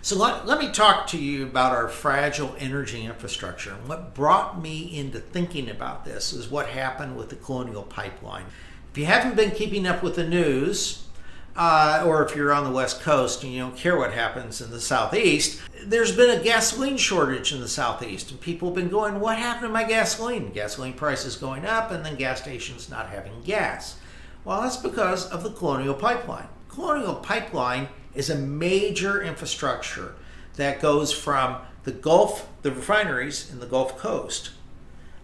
So let me talk to you about our fragile energy infrastructure. And what brought me into thinking about this is what happened with the Colonial pipeline. If you haven't been keeping up with the news, or if you're on the West Coast and you don't care what happens in the Southeast, there's been a gasoline shortage in the Southeast. And people have been going, what happened to my gasoline? Gasoline prices going up and then gas stations not having gas. Well, that's because of the Colonial pipeline. Colonial pipeline is a major infrastructure that goes from the refineries in the Gulf Coast,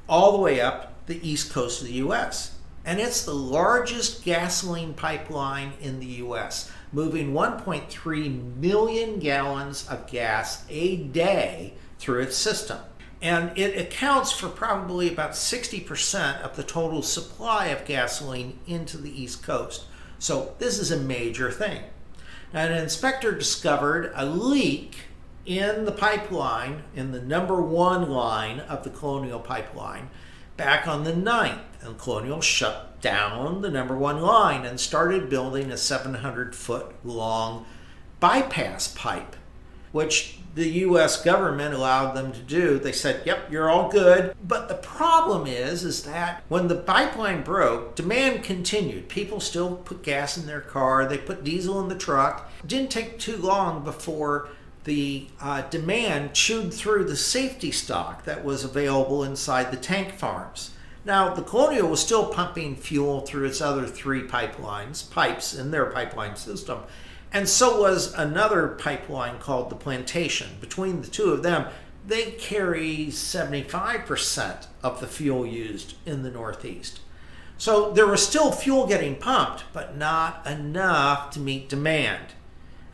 all the way up the east coast of the U.S. And it's the largest gasoline pipeline in the U.S., moving 1.3 million gallons of gas a day through its system. And it accounts for probably about 60% of the total supply of gasoline into the East Coast. So this is a major thing. Now, an inspector discovered a leak in the pipeline, in the number one line of the Colonial pipeline, back on the 9th. And Colonial shut down the number one line and started building a 700-foot long bypass pipe, which the U.S. government allowed them to do. They said, yep, you're all good. But the problem is that when the pipeline broke, demand continued. People still put gas in their car. They put diesel in the truck. It didn't take too long before the demand chewed through the safety stock that was available inside the tank farms. Now, the Colonial was still pumping fuel through its other three pipes in their pipeline system. And so was another pipeline called the Plantation. Between the two of them, they carry 75% of the fuel used in the Northeast. So there was still fuel getting pumped, but not enough to meet demand.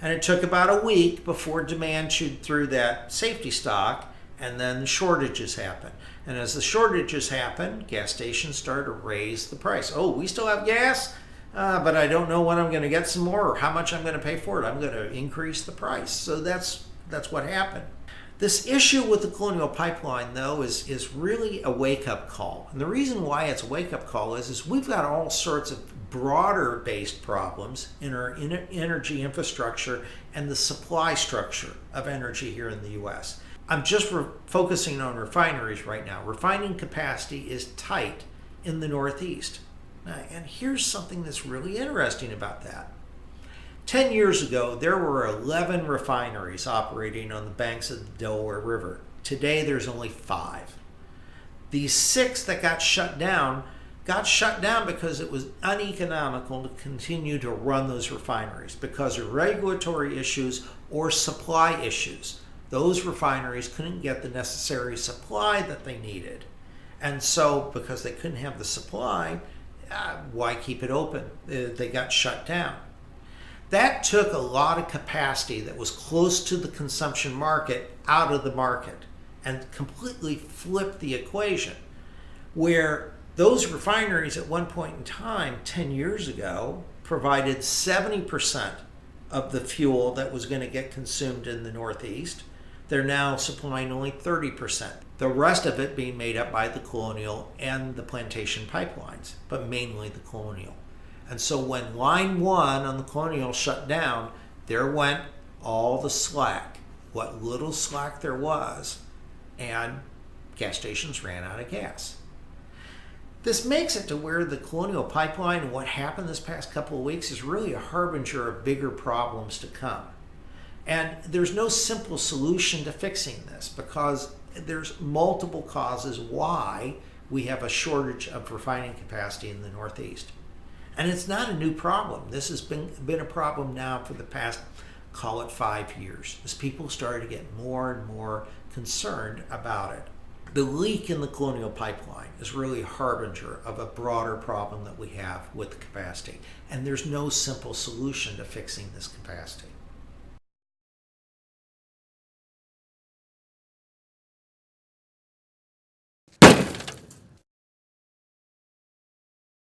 And it took about a week before demand chewed through that safety stock, and then the shortages happened. And as the shortages happened, gas stations started to raise the price. Oh, we still have gas? But I don't know when I'm going to get some more or how much I'm going to pay for it. I'm going to increase the price. So that's what happened. This issue with the Colonial pipeline, though, is really a wake-up call. And the reason why it's a wake-up call is we've got all sorts of broader-based problems in our energy infrastructure and the supply structure of energy here in the U.S. I'm just focusing on refineries right now. Refining capacity is tight in the Northeast. And here's something that's really interesting about that. 10 years ago, there were 11 refineries operating on the banks of the Delaware River. Today, there's only 5. These 6 that got shut down because it was uneconomical to continue to run those refineries because of regulatory issues or supply issues. Those refineries couldn't get the necessary supply that they needed. And so, because they couldn't have the supply, why keep it open? They got shut down. That took a lot of capacity that was close to the consumption market out of the market and completely flipped the equation. Where those refineries at one point in time, 10 years ago, provided 70% of the fuel that was going to get consumed in the Northeast, they're now supplying only 30%. The rest of it being made up by the Colonial and the Plantation pipelines, but mainly the Colonial. And so when Line 1 on the Colonial shut down, there went all the slack, what little slack there was, and gas stations ran out of gas. This makes it to where the Colonial pipeline and what happened this past couple of weeks is really a harbinger of bigger problems to come. And there's no simple solution to fixing this because there's multiple causes why we have a shortage of refining capacity in the Northeast. And it's not a new problem. This has been a problem now for the past, call it 5 years, as people started to get more and more concerned about it. The leak in the Colonial pipeline is really a harbinger of a broader problem that we have with the capacity. And there's no simple solution to fixing this capacity.